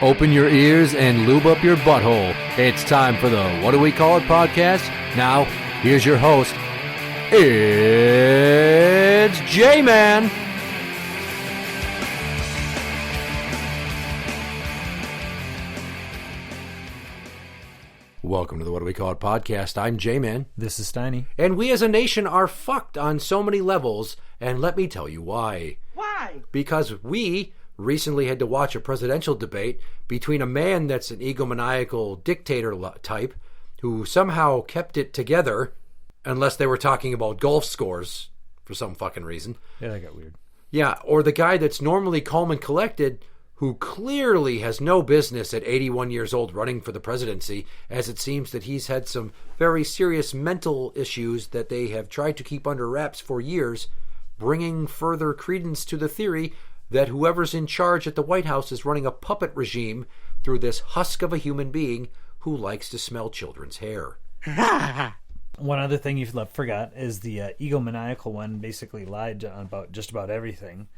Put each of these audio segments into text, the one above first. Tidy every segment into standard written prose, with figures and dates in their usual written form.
Open your ears and lube up your butthole. It's time for the What Do We Call It podcast. Now, here's your host. It's Jmann. Welcome to the What Do We Call It podcast. I'm Jmann. This is Steiny. And we as a nation are fucked on so many levels, and let me tell you why. Why? Because we recently had to watch a presidential debate between a man that's an egomaniacal dictator type who somehow kept it together, unless they were talking about golf scores for some fucking reason. Yeah, that got weird. Yeah, or the guy that's normally calm and collected who clearly has no business at 81 years old running for the presidency, as it seems that he's had some very serious mental issues that they have tried to keep under wraps for years, bringing further credence to the theory that whoever's in charge at the White House is running a puppet regime through this husk of a human being who likes to smell children's hair. One other thing you forgot is the egomaniacal one basically lied about just about everything.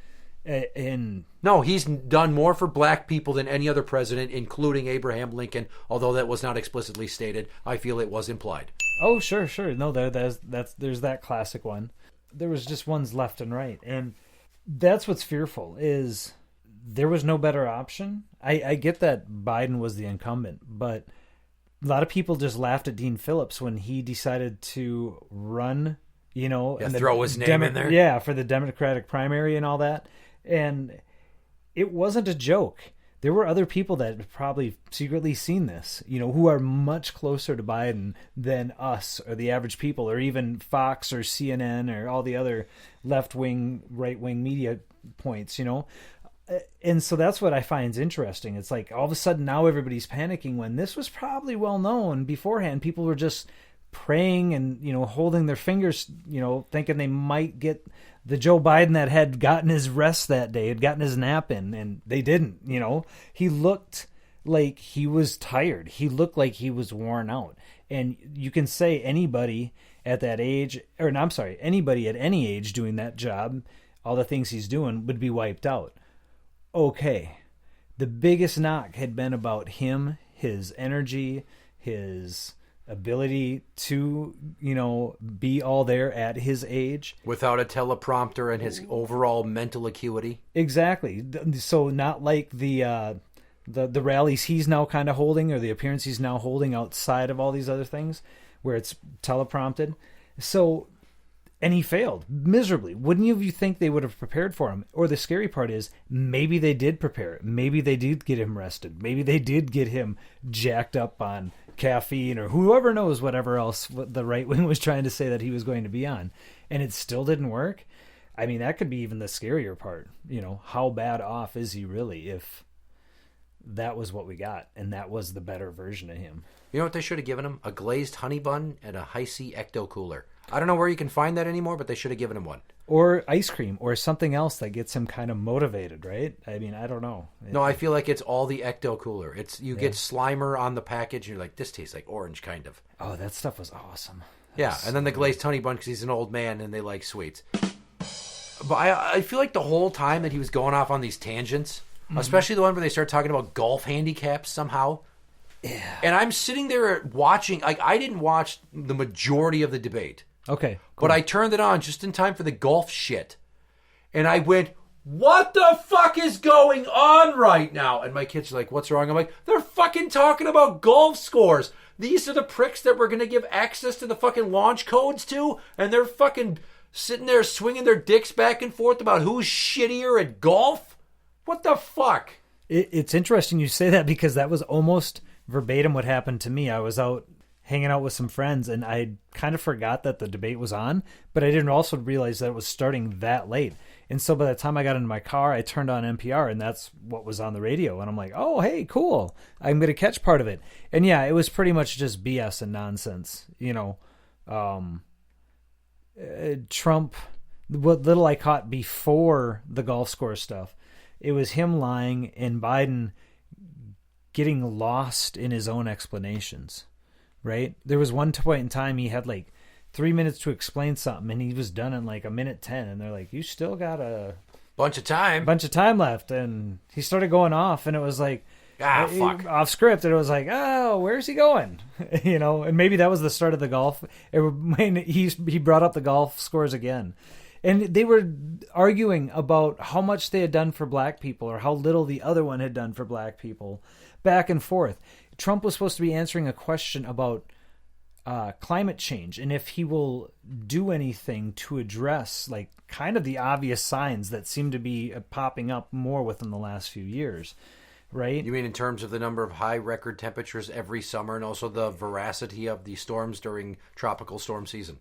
No, he's done more for black people than any other president, including Abraham Lincoln, although that was not explicitly stated. I feel it was implied. Oh, sure. No, there's that classic one. There was just ones left and right, and that's what's fearful, is there was no better option. I get that Biden was the incumbent, but a lot of people just laughed at Dean Phillips when he decided to run, and throw his name in there. Yeah, for the Democratic primary and all that. And it wasn't a joke. There were other people that had probably secretly seen this, who are much closer to Biden than us or the average people, or even Fox or CNN or all the other left-wing, right-wing media points, And so that's what I find interesting. It's like all of a sudden now everybody's panicking when this was probably well known beforehand. People were just praying and, holding their fingers, thinking they might get the Joe Biden that had gotten his rest that day, had gotten his nap in, and they didn't. He looked like he was tired. He looked like he was worn out. And you can say anybody at that age, anybody at any age doing that job, all the things he's doing would be wiped out. Okay. The biggest knock had been about him, his energy, his ability to, be all there at his age. Without a teleprompter and his overall mental acuity. Exactly. So not like the rallies he's now kind of holding, or the appearance he's now holding outside of all these other things where it's teleprompted. So, and he failed miserably. Wouldn't you think they would have prepared for him? Or the scary part is maybe they did prepare. Maybe they did get him rested. Maybe they did get him jacked up on caffeine, or whoever knows whatever else the right wing was trying to say that he was going to be on, and it still didn't work. I mean, that could be even the scarier part. How bad off is he really if that was what we got and that was the better version of him? You know what they should have given him? A glazed honey bun and a Hi-C ecto cooler. I don't know where you can find that anymore, but they should have given him one. Or ice cream, or something else that gets him kind of motivated, right? I mean, I don't know. No, I feel like it's all the ecto cooler. Get Slimer on the package, and you're like, this tastes like orange, kind of. Oh, that stuff was awesome. And then the glazed honey bun because he's an old man and they like sweets. But I feel like the whole time that he was going off on these tangents, especially the one where they start talking about golf handicaps somehow. Yeah. And I'm sitting there watching. I didn't watch the majority of the debate. Okay. Cool. But I turned it on just in time for the golf shit. And I went, what the fuck is going on right now? And my kids are like, what's wrong? I'm like, they're fucking talking about golf scores. These are the pricks that we're going to give access to the fucking launch codes to. And they're fucking sitting there swinging their dicks back and forth about who's shittier at golf. What the fuck? It's interesting you say that, because that was almost verbatim what happened to me. I was out hanging out with some friends, and I kind of forgot that the debate was on, but I didn't also realize that it was starting that late. And so by the time I got into my car, I turned on NPR, and that's what was on the radio. And I'm like, oh, hey, cool. I'm going to catch part of it. And yeah, it was pretty much just BS and nonsense. Trump, what little I caught before the golf score stuff, it was him lying and Biden getting lost in his own explanations. Right? There was one point in time he had like 3 minutes to explain something, and he was done in like a minute 10, and they're like, you still got a bunch of time left. And he started going off, and it was like, Fuck. off script, and it was like, oh, where's he going? And maybe that was the start of the golf. He brought up the golf scores again. And they were arguing about how much they had done for black people or how little the other one had done for black people, back and forth. Trump was supposed to be answering a question about climate change and if he will do anything to address like kind of the obvious signs that seem to be popping up more within the last few years, right? You mean in terms of the number of high record temperatures every summer and also the veracity of the storms during tropical storm season?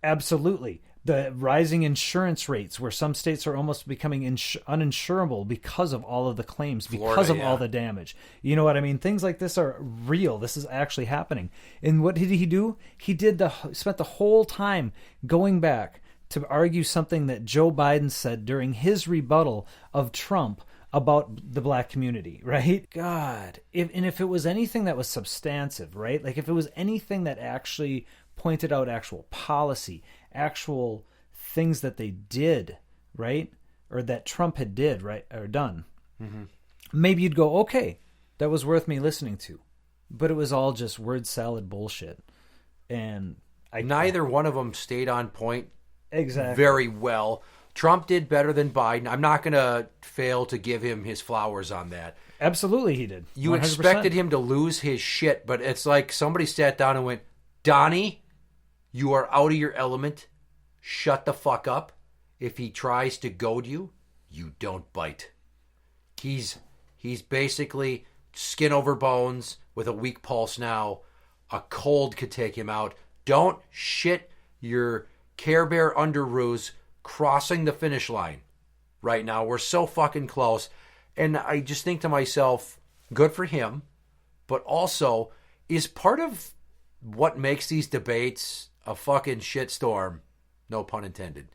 Absolutely. The rising insurance rates where some states are almost becoming uninsurable because of all of the claims, because of all the damage. You know what I mean? Things like this are real. This is actually happening. And what did he do? He spent the whole time going back to argue something that Joe Biden said during his rebuttal of Trump about the black community, right? God. If it was anything that was substantive, right? Like if it was anything that actually pointed out actual policy, actual things that they did, right? Or that Trump had did, right? Or done. Mm-hmm. Maybe you'd go, okay, that was worth me listening to. But it was all just word salad bullshit. And neither one of them stayed on point exactly very well. Trump did better than Biden. I'm not going to fail to give him his flowers on that. Absolutely he did. 100%. You expected him to lose his shit, but it's like somebody sat down and went, Donnie, you are out of your element. Shut the fuck up. If he tries to goad you, you don't bite. He's basically skin over bones with a weak pulse now. A cold could take him out. Don't shit your Care Bear underoos crossing the finish line right now. We're so fucking close. And I just think to myself, good for him. But also, is part of what makes these debates a fucking shitstorm, no pun intended,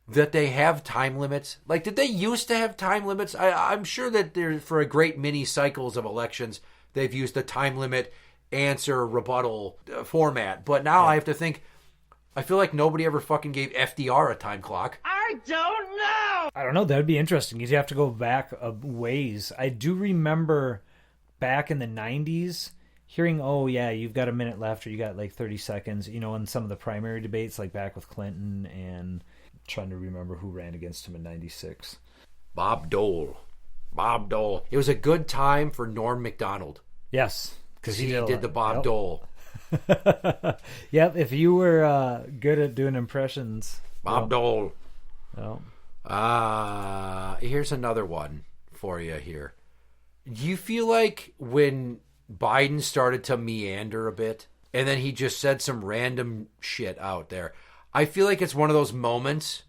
that they have time limits? Like, did they used to have time limits? I'm sure that for a great many cycles of elections, they've used the time limit, answer, rebuttal format. But now I have to think, I feel like nobody ever fucking gave FDR a time clock. I don't know. I don't know. That would be interesting. You'd have to go back a ways. I do remember back in the 90s hearing, oh, yeah, you've got a minute left or you got like 30 seconds, in some of the primary debates, like back with Clinton, and I'm trying to remember who ran against him in 96. Bob Dole. It was a good time for Norm Macdonald. Yes. Because he did the Bob Dole. Yep, if you were good at doing impressions. Bob Dole. Well. Here's another one for you here. Do you feel like when Biden started to meander a bit and then he just said some random shit out there, I feel like it's one of those moments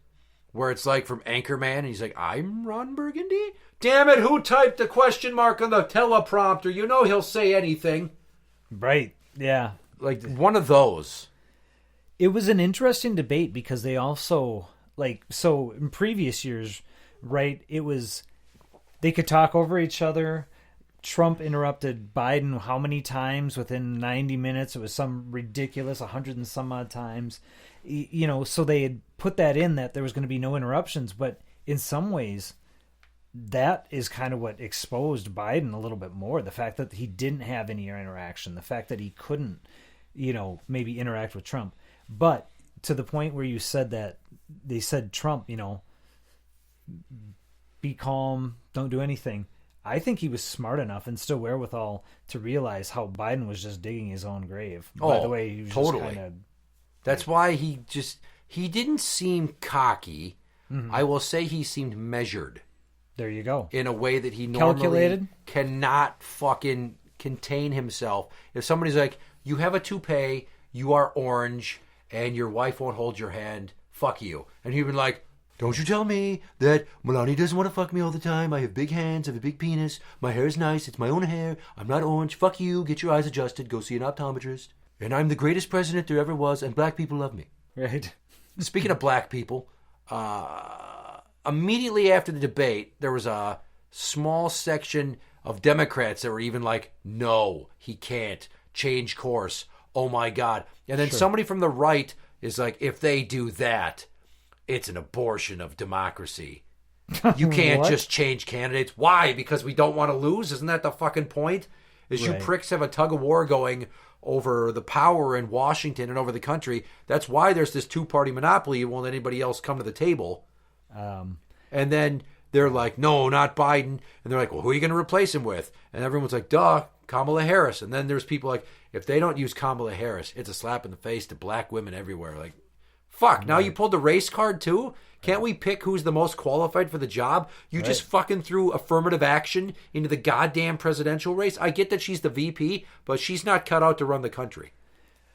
where it's like from Anchorman and he's like, I'm Ron Burgundy? Damn it, who typed the question mark on the teleprompter? You know he'll say anything. Right, yeah. Like one of those. It was an interesting debate because they also, so in previous years, right, it was, they could talk over each other. Trump interrupted Biden how many times within 90 minutes? It was some ridiculous 100 and some odd times. So they had put that in that there was going to be no interruptions. But in some ways, that is kind of what exposed Biden a little bit more. The fact that he didn't have any interaction. The fact that he couldn't, maybe interact with Trump. But to the point where you said that they said Trump, be calm, don't do anything. I think he was smart enough and still wherewithal to realize how Biden was just digging his own grave. By the way, he was totally. Just kinda, that's why he didn't seem cocky. Mm-hmm. I will say he seemed measured. There you go. In a way that he normally cannot fucking contain himself. If somebody's like, you have a toupee, you are orange, and your wife won't hold your hand, fuck you. And he'd be like, don't you tell me that Melania doesn't want to fuck me all the time. I have big hands, I have a big penis, my hair is nice, it's my own hair, I'm not orange, fuck you, get your eyes adjusted, go see an optometrist. And I'm the greatest president there ever was, and black people love me. Right. Speaking of black people, immediately after the debate, there was a small section of Democrats that were even like, no, he can't change course. Oh my God. And then somebody from the right is like, if they do that, it's an abortion of democracy. You can't What? just change candidates. Why? Because we don't want to lose? Isn't that the fucking point? Is you Right. pricks have a tug of war going over the power in Washington and over the country. That's why there's this two-party monopoly. You won't let anybody else come to the table. And then they're like, no, not Biden. And they're like, well, who are you going to replace him with? And everyone's like, duh, Kamala Harris. And then there's people like, if they don't use Kamala Harris, it's a slap in the face to black women everywhere. Like, fuck, now you pulled the race card too? Can't we pick who's the most qualified for the job? You just fucking threw affirmative action into the goddamn presidential race. I get that she's the VP, but she's not cut out to run the country.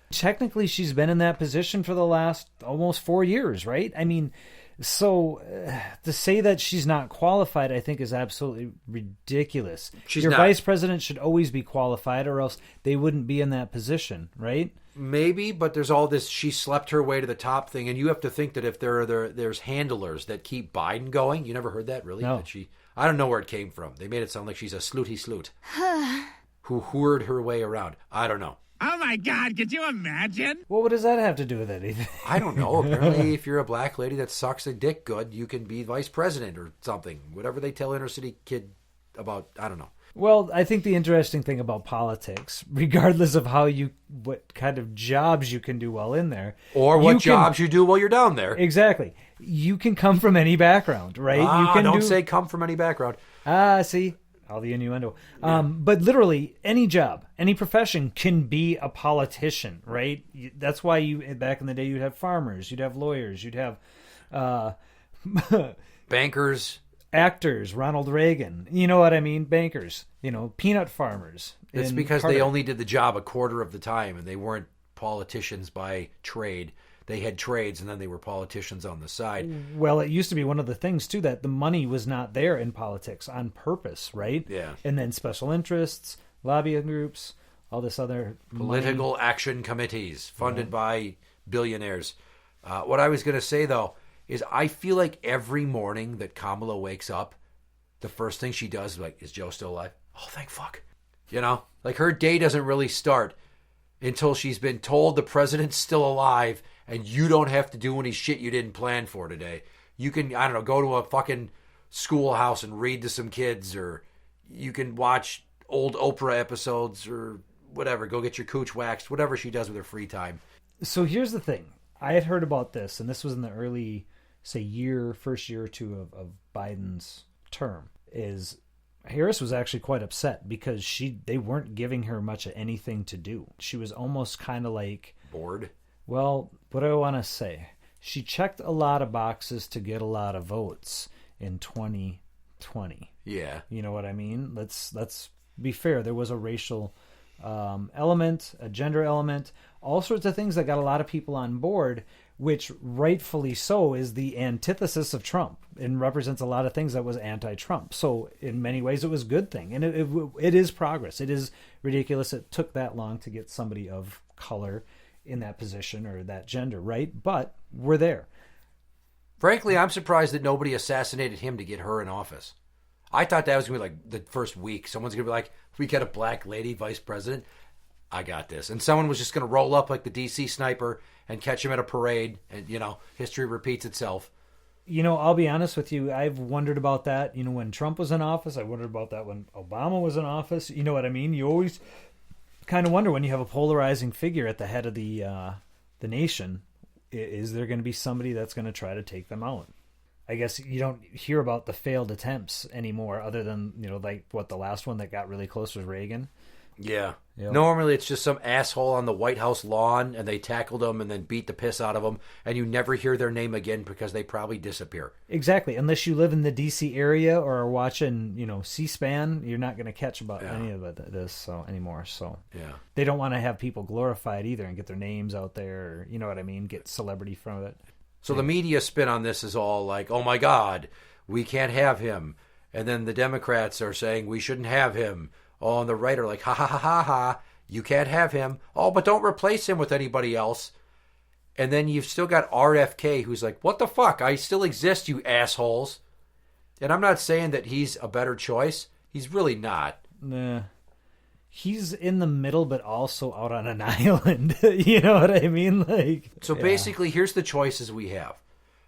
Technically, she's been in that position for the last almost 4 years, right? I mean, so to say that she's not qualified, I think, is absolutely ridiculous. She's Your not. vice president should always be qualified, or else they wouldn't be in that position, right? Maybe, but there's all this she slept her way to the top thing, and you have to think that if there's handlers that keep Biden going. You never heard that, really? No. That I don't know where it came from. They made it sound like she's a slooty sloot who hoored her way around. I don't know. Oh my God, could you imagine? Well, what does that have to do with anything? I don't know. Apparently, if you're a black lady that sucks a dick good, you can be vice president or something. Whatever they tell inner city kid about, I don't know. Well, I think the interesting thing about politics, regardless of what kind of jobs you can do while in there, Or what jobs you do while you're down there. exactly, you can come from any background, right? You can Don't say come from any background. See, all the innuendo. But literally, any job, any profession can be a politician, right? That's why back in the day, you'd have farmers, you'd have lawyers, you'd have Bankers. actors, Ronald Reagan. You know what I mean? Bankers. Peanut farmers. It's in because Carter. they only did the job a quarter of the time, and they weren't politicians by trade. They had trades, and then they were politicians on the side. Well, it used to be one of the things, too, that the money was not there in politics on purpose, right? Yeah. And then special interests, lobbying groups, all this other Political action committees funded by billionaires. What I was going to say, though, is I feel like every morning that Kamala wakes up, the first thing she does is like, is Joe still alive? Oh, thank fuck. Like her day doesn't really start until she's been told the president's still alive and you don't have to do any shit you didn't plan for today. You can, I don't know, go to a fucking schoolhouse and read to some kids, or you can watch old Oprah episodes or whatever. Go get your cooch waxed, whatever she does with her free time. So here's the thing. I had heard about this, and this was in the early, say, first year or two of Biden's term, is Harris was actually quite upset because they weren't giving her much of anything to do. She was almost kind of like... Bored? Well, what do I want to say? She checked a lot of boxes to get a lot of votes in 2020. Yeah. You know what I mean? Let's be fair. There was a racial element, a gender element, all sorts of things that got a lot of people on board, which rightfully so is the antithesis of Trump and represents a lot of things that was anti-Trump. So in many ways, it was a good thing. And it is progress. It is ridiculous. It took that long to get somebody of color in that position or that gender, right? But we're there. Frankly, I'm surprised that nobody assassinated him to get her in office. I thought that was going to be like the first week. Someone's going to be like, we got a black lady vice president. I got this. And someone was just going to roll up like the DC sniper and catch him at a parade. And, history repeats itself. I'll be honest with you. I've wondered about that. When Trump was in office, I wondered about that when Obama was in office. You know what I mean? You always kind of wonder when you have a polarizing figure at the head of the nation, is there going to be somebody that's going to try to take them out? I guess you don't hear about the failed attempts anymore, other than, like the last one that got really close was Reagan. Yeah. Yep. Normally it's just some asshole on the White House lawn and they tackled him and then beat the piss out of them, and you never hear their name again because they probably disappear. Exactly. Unless you live in the D.C. area or are watching, C-SPAN, you're not going to catch about any of this anymore. So yeah, they don't want to have people glorified either and get their names out there, or, you know what I mean, get celebrity from it. So the media spin on this is all like, oh my God, we can't have him. And then the Democrats are saying we shouldn't have him. Oh, and the right are like, ha ha ha ha ha, you can't have him. Oh, but don't replace him with anybody else. And then you've still got RFK who's like, what the fuck? I still exist, you assholes. And I'm not saying that he's a better choice. He's really not. Nah. He's in the middle, but also out on an island. You know what I mean? So basically, here's the choices we have.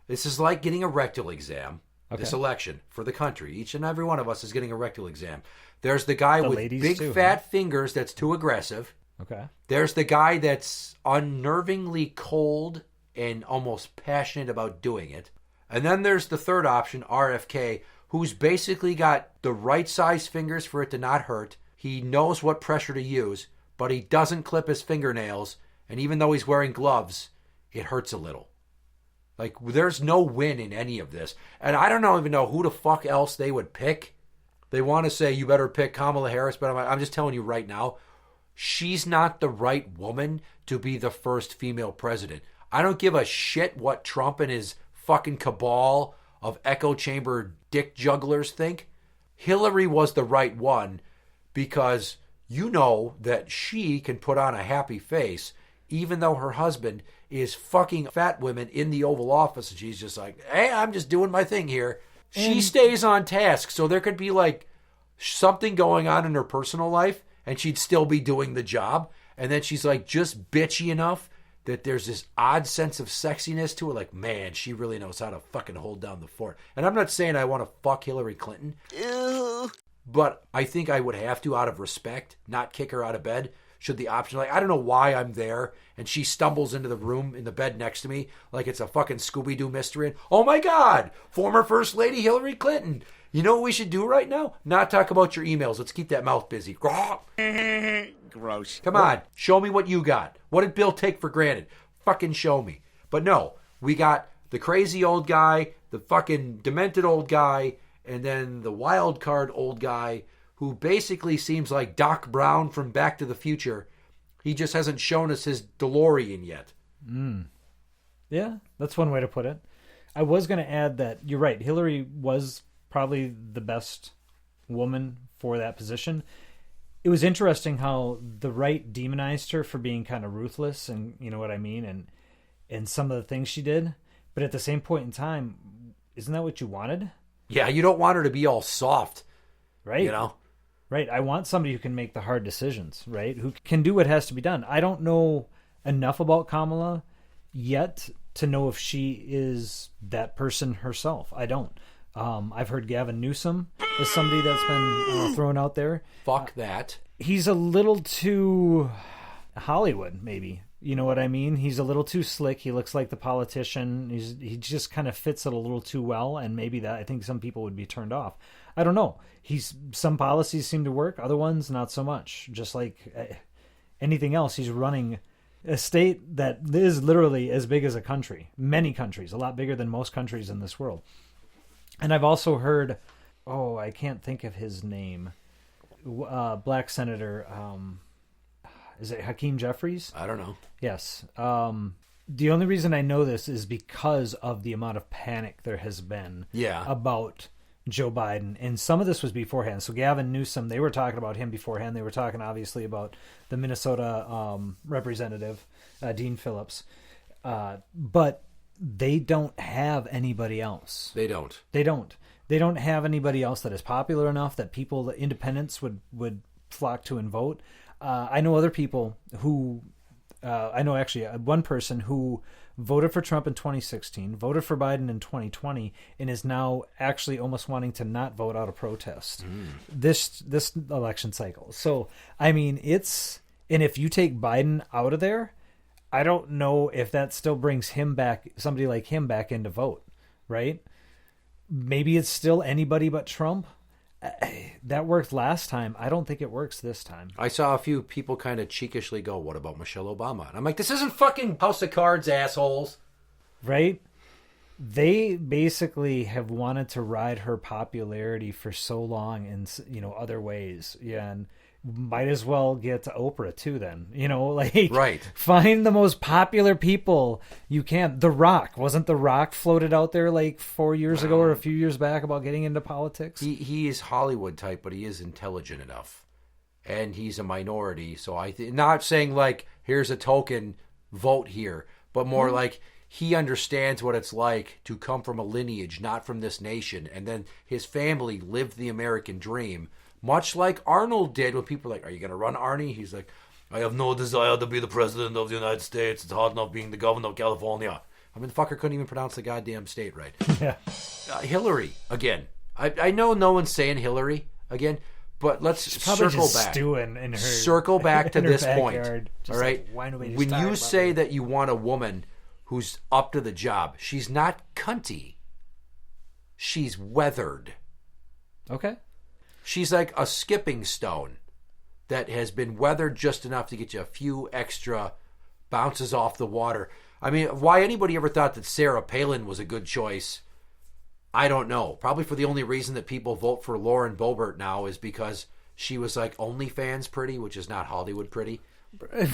This is like getting a rectal exam. this election for the country. Each and every one of us is getting a rectal exam. There's the guy with big too, fat fingers that's too aggressive. Okay. There's the guy that's unnervingly cold and almost passionate about doing it. And then there's the third option, RFK, who's basically got the right size fingers for it to not hurt. He knows what pressure to use, but he doesn't clip his fingernails. And even though he's wearing gloves, it hurts a little. Like, there's no win in any of this. And I don't even know who the fuck else they would pick. They want to say, you better pick Kamala Harris, but I'm just telling you right now, she's not the right woman to be the first female president. I don't give a shit what Trump and his fucking cabal of echo chamber dick jugglers think. Hillary was the right one because you know that she can put on a happy face even though her husband is fucking fat women in the Oval Office, and she's just like, hey, I'm just doing my thing here. She stays on task, so there could be like something going on in her personal life, and she'd still be doing the job. And then she's like just bitchy enough that there's this odd sense of sexiness to her. Like, man, she really knows how to fucking hold down the fort. And I'm not saying I want to fuck Hillary Clinton. Ew. But I think I would have to, out of respect, not kick her out of bed. Should the option, like, I don't know why I'm there, and she stumbles into the room in the bed next to me like it's a fucking Scooby-Doo mystery. And, oh my God, former First Lady Hillary Clinton. You know what we should do right now? Not talk about your emails. Let's keep that mouth busy. Gross. Come on, show me what you got. What did Bill take for granted? Fucking show me. But no, we got the crazy old guy, the fucking demented old guy, and then the wild card old guy who basically seems like Doc Brown from Back to the Future. He just hasn't shown us his DeLorean yet. Yeah, that's one way to put it. I was going to add that you're right. Hillary was probably the best woman for that position. It was interesting how the right demonized her for being kind of ruthless, and you know what I mean, and some of the things she did. But at the same point in time, isn't that what you wanted? Yeah, you don't want her to be all soft. Right. You know? Right. I want somebody who can make the hard decisions, right? Who can do what has to be done. I don't know enough about Kamala yet to know if she is that person herself. I don't. I've heard Gavin Newsom is somebody that's been thrown out there. Fuck that. He's a little too Hollywood, maybe. You know what I mean? He's a little too slick. He looks like the politician. He just kind of fits it a little too well, and maybe that I think some people would be turned off. I don't know. Some policies seem to work, other ones not so much. Just like anything else, he's running a state that is literally as big as a country. Many countries, a lot bigger than most countries in this world. And I've also heard, I can't think of his name, black senator. Is it Hakeem Jeffries? I don't know. Yes. The only reason I know this is because of the amount of panic there has been about Joe Biden. And some of this was beforehand. So Gavin Newsom, they were talking about him beforehand. They were talking, obviously, about the Minnesota representative, Dean Phillips. But they don't have anybody else. They don't. They don't have anybody else that is popular enough that people, the independents, would flock to and vote. I know other people who, I know actually one person who voted for Trump in 2016, voted for Biden in 2020, and is now actually almost wanting to not vote out of protest this election cycle. So, I mean, and if you take Biden out of there, I don't know if that still brings somebody like him back in to vote, right? Maybe it's still anybody but Trump. That worked last time. I don't think it works this time. I saw a few people kind of cheekishly go, what about Michelle Obama? And I'm like, this isn't fucking House of Cards, assholes. Right? They basically have wanted to ride her popularity for so long in, other ways. Yeah, and might as well get to Oprah too then. Right. Find the most popular people you can. Wasn't The Rock floated out there like 4 years ago or a few years back about getting into politics? He is Hollywood type, but he is intelligent enough. And he's a minority, so not saying like, here's a token, vote here, but more like he understands what it's like to come from a lineage, not from this nation, and then his family lived the American dream. Much like Arnold did when people were like, are you going to run, Arnie? He's like, I have no desire to be the president of the United States. It's hard enough being the governor of California. I mean, the fucker couldn't even pronounce the goddamn state right. Yeah. Hillary, again. I know no one's saying Hillary again, but let's circle back. Stewing in her, circle back to this point. All right? Like, when you say that you want a woman who's up to the job, she's not cunty. She's weathered. Okay. She's like a skipping stone that has been weathered just enough to get you a few extra bounces off the water. I mean, why anybody ever thought that Sarah Palin was a good choice, I don't know. Probably for the only reason that people vote for Lauren Boebert now is because she was like OnlyFans pretty, which is not Hollywood pretty.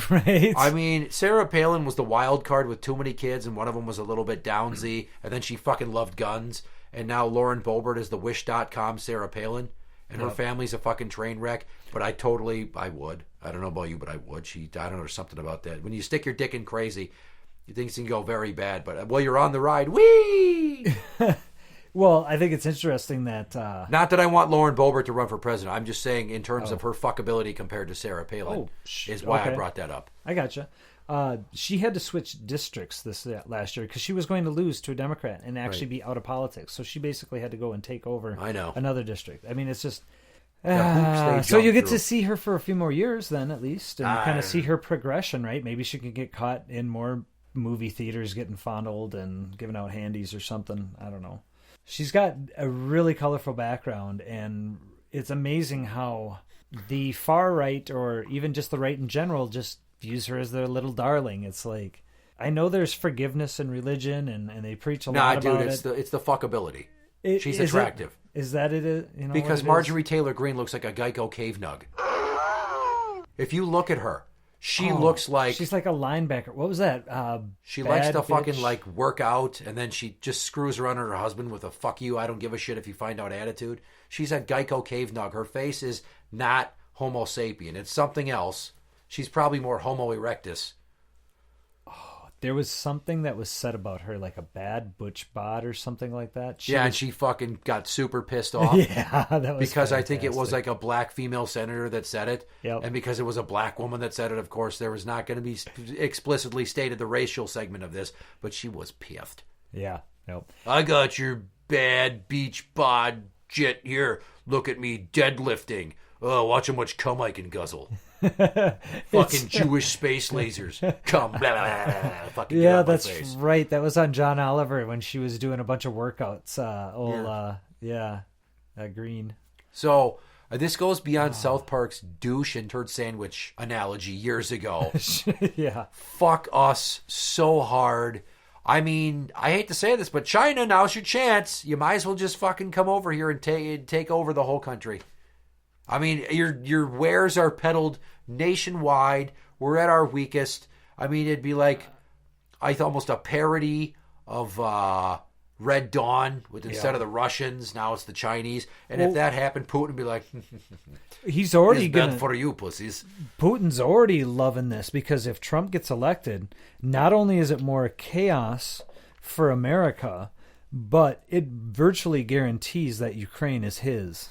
Right. I mean, Sarah Palin was the wild card with too many kids, and one of them was a little bit downsy, and then she fucking loved guns. And now Lauren Boebert is the Wish.com Sarah Palin, and her family's a fucking train wreck. But I would. I don't know about you, but I would. I don't know, there's something about that. When you stick your dick in crazy, you think it can go very bad. But while you're on the ride, whee! Well, I think it's interesting that... Not that I want Lauren Boebert to run for president. I'm just saying in terms of her fuckability compared to Sarah Palin is why I brought that up. I gotcha. She had to switch districts this last year because she was going to lose to a Democrat and actually be out of politics. So she basically had to go and take over another district. I mean, it's just... so you get to see her for a few more years then, at least, and kind of see her progression, right? Maybe she can get caught in more movie theaters getting fondled and giving out handies or something. I don't know. She's got a really colorful background, and it's amazing how the far right, or even just the right in general, just views her as their little darling. It's like, I know there's forgiveness in religion, and they preach a lot about it. It's the fuckability. She's attractive. Is that it? You know, because Marjorie Taylor Greene looks like a Geico cave nug. If you look at her, she looks like... She's like a linebacker. What was that? She likes to fucking like work out, and then she just screws around her husband with a fuck you, I don't give a shit if you find out attitude. She's a Geico cave nug. Her face is not Homo sapien. It's something else. She's probably more Homo erectus. There was something that was said about her, like a bad butch bod or something like that. And she fucking got super pissed off. Yeah, that was because fantastic. I think it was like a black female senator that said it. Yep. And because it was a black woman that said it, of course, there was not going to be explicitly stated the racial segment of this, but she was piffed. Yeah. Nope. I got your bad beach bod shit here. Look at me deadlifting. Oh, watch how much cum I can guzzle. Fucking Jewish space lasers. Come, blah, blah, blah, fucking yeah, that's right. That was on John Oliver when she was doing a bunch of workouts. Green. So this goes beyond South Park's douche and turd sandwich analogy years ago. Yeah. Fuck us so hard. I mean, I hate to say this, but China, now's your chance. You might as well just fucking come over here and take over the whole country. I mean, your wares are peddled nationwide. We're at our weakest. I mean, it'd be like almost a parody of Red Dawn with instead of the Russians, now it's the Chinese. And if that happened, Putin would be like, he's already good for you, pussies. Putin's already loving this because if Trump gets elected, not only is it more chaos for America, but it virtually guarantees that Ukraine is his.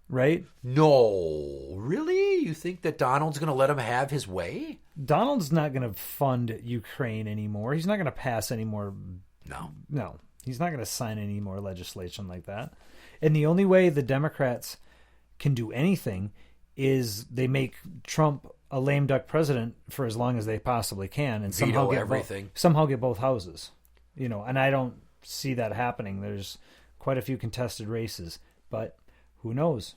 Right? No. Really? You think that Donald's going to let him have his way? Donald's not going to fund Ukraine anymore. He's not going to pass any more... No. He's not going to sign any more legislation like that. And the only way the Democrats can do anything is they make Trump a lame duck president for as long as they possibly can and somehow get both houses. You know, and I don't see that happening. There's quite a few contested races, but... Who knows?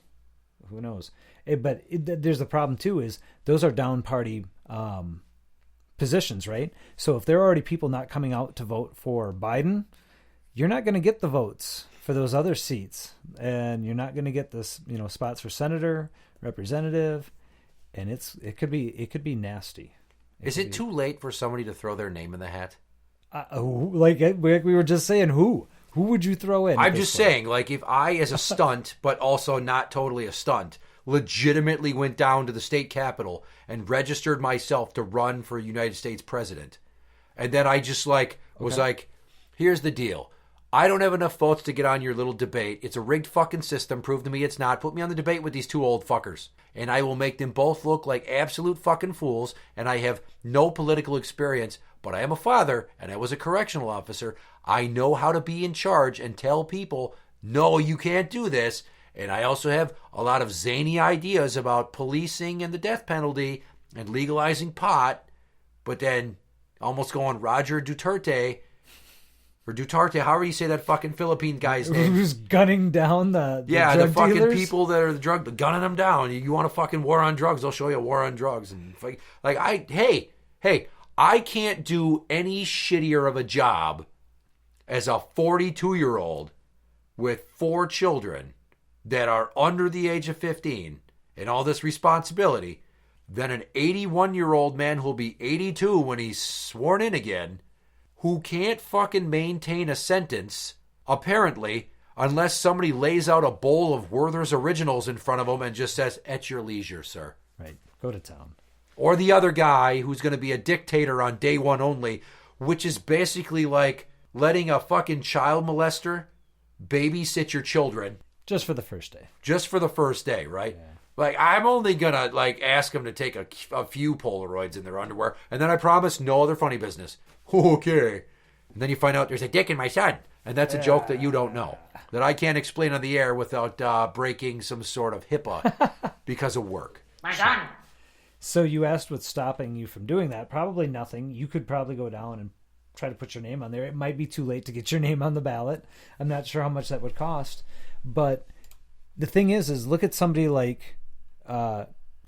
There's the problem, too, is those are down party positions, right? So if there are already people not coming out to vote for Biden, you're not going to get the votes for those other seats. And you're not going to get this, spots for senator, representative. And it could be nasty. Is it too late for somebody to throw their name in the hat? Like we were just saying, who? Who would you throw in? I'm just saying, like, if I, as a stunt, but also not totally a stunt, legitimately went down to the state capitol and registered myself to run for United States president, and then I just, was like, here's the deal. I don't have enough votes to get on your little debate. It's a rigged fucking system. Prove to me it's not. Put me on the debate with these two old fuckers, and I will make them both look like absolute fucking fools, and I have no political experience, but I am a father and I was a correctional officer. I know how to be in charge and tell people, no, you can't do this. And I also have a lot of zany ideas about policing and the death penalty and legalizing pot, but then almost going Roger Duterte, or Duterte, however you say that fucking Philippine guy's name. Who's gunning down the yeah, drug the fucking dealers? people that are the drug, gunning them down. You want a fucking war on drugs, they'll show you a war on drugs. And hey, I can't do any shittier of a job as a 42-year-old with 4 children that are under the age of 15 and all this responsibility than an 81-year-old man who'll be 82 when he's sworn in again, who can't fucking maintain a sentence, apparently, unless somebody lays out a bowl of Werther's Originals in front of him and just says, at your leisure, sir. Right. Go to town. Or the other guy who's going to be a dictator on day one only, which is basically like letting a fucking child molester babysit your children. Just for the first day. Just for the first day, right? Yeah. Like, I'm only going to, like, ask them to take a few Polaroids in their underwear, and then I promise no other funny business. Okay. And then you find out there's a dick in my son, and that's a joke that you don't know, that I can't explain on the air without breaking some sort of HIPAA because of work. My son. So you asked what's stopping you from doing that. Probably nothing. You could probably go down and try to put your name on there. It might be too late to get your name on the ballot. I'm not sure how much that would cost. But the thing is look at somebody like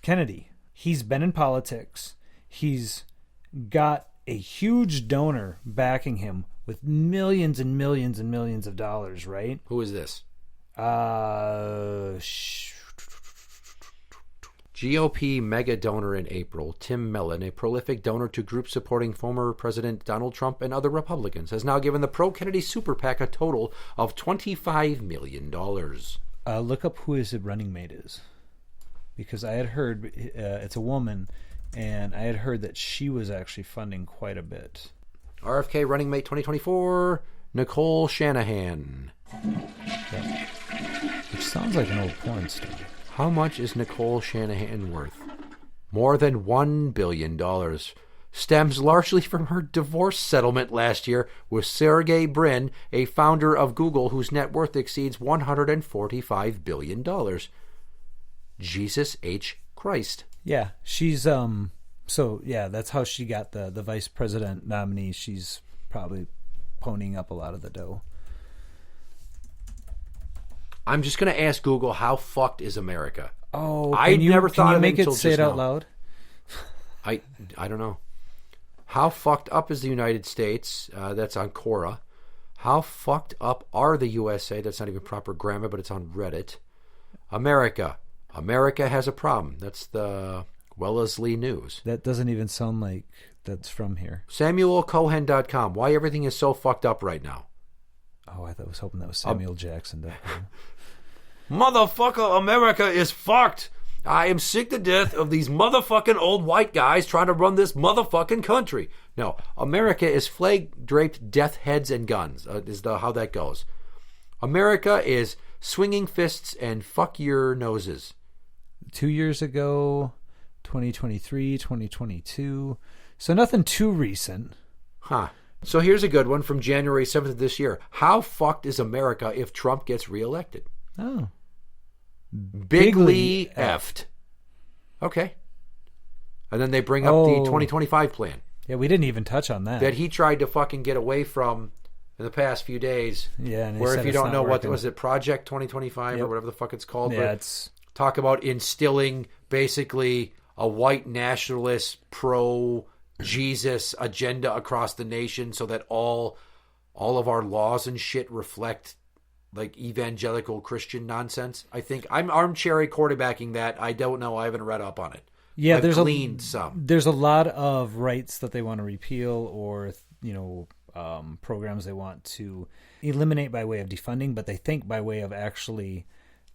Kennedy. He's been in politics. He's got a huge donor backing him with millions and millions and millions of dollars, right? Who is this? GOP mega donor in April, Tim Mellon, a prolific donor to groups supporting former President Donald Trump and other Republicans, has now given the pro-Kennedy super PAC a total of $25 million. Look up who his running mate is. Because I had heard, it's a woman, and I had heard that she was actually funding quite a bit. RFK running mate 2024, Nicole Shanahan. Yeah. Which sounds like an old porn star. How much is Nicole Shanahan worth? More than $1 billion. Stems largely from her divorce settlement last year with Sergey Brin, a founder of Google whose net worth exceeds $145 billion. Jesus H. Christ. Yeah, she's so yeah, that's how she got the vice president nominee. She's probably ponying up a lot of the dough. I'm just going to ask Google, how fucked is America? Oh, I never thought of it until say it just out now. loud? I don't know. How fucked up is the United States? That's on Quora. How fucked up are the USA? That's not even proper grammar, but it's on Reddit. America. America has a problem. That's the Wellesley News. That doesn't even sound like that's from here. SamuelCohen.com. Why everything is so fucked up right now. Oh, I was hoping that was Samuel Jackson. Motherfucker, America is fucked. I am sick to death of these motherfucking old white guys trying to run this motherfucking country. No, America is flag-draped death heads and guns, how that goes. America is swinging fists and fuck your noses. 2 years ago, 2023, 2022. So nothing too recent. Huh. So here's a good one from January 7th of this year. How fucked is America if Trump gets reelected? Oh. Bigly effed. Okay. And then they bring up the 2025 plan. Yeah, we didn't even touch on that. That he tried to fucking get away from in the past few days. Yeah, and where if you don't know working. what was it, Project 2025 or whatever the fuck it's called. Yeah, it's talk about instilling basically a white nationalist pro-Jesus agenda across the nation so that all of our laws and shit reflect like evangelical Christian nonsense. I think I'm armchair quarterbacking that. I don't know. I haven't read up on it. Yeah, I've gleaned some. There's a lot of rights that they want to repeal or, programs they want to eliminate by way of defunding, but they think by way of actually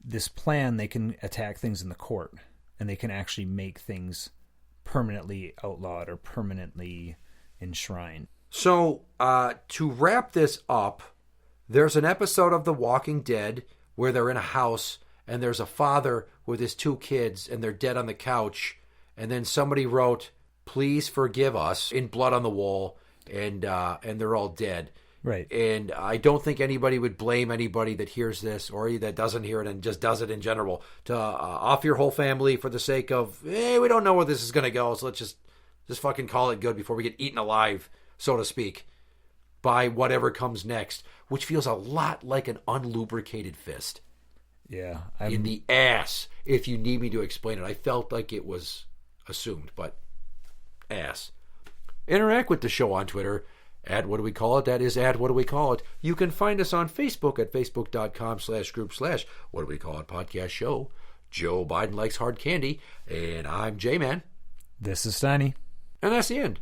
this plan, they can attack things in the court and they can actually make things permanently outlawed or permanently enshrined. So to wrap this up, there's an episode of The Walking Dead where they're in a house and there's a father with his 2 kids and they're dead on the couch. And then somebody wrote, "Please forgive us," in blood on the wall. and they're all dead. Right. And I don't think anybody would blame anybody that hears this or that doesn't hear it and just does it in general to off your whole family for the sake of, hey, we don't know where this is going to go, so let's just fucking call it good before we get eaten alive, so to speak, by whatever comes next, which feels a lot like an unlubricated fist. Yeah. In the ass, if you need me to explain it. I felt like it was assumed, but ass. Interact with the show on Twitter at What Do We Call It? That is at What Do We Call It? You can find us on Facebook at facebook.com/group/What Do We Call It podcast show. Joe Biden likes hard candy, and I'm Jman. This is Steiny. And that's the end.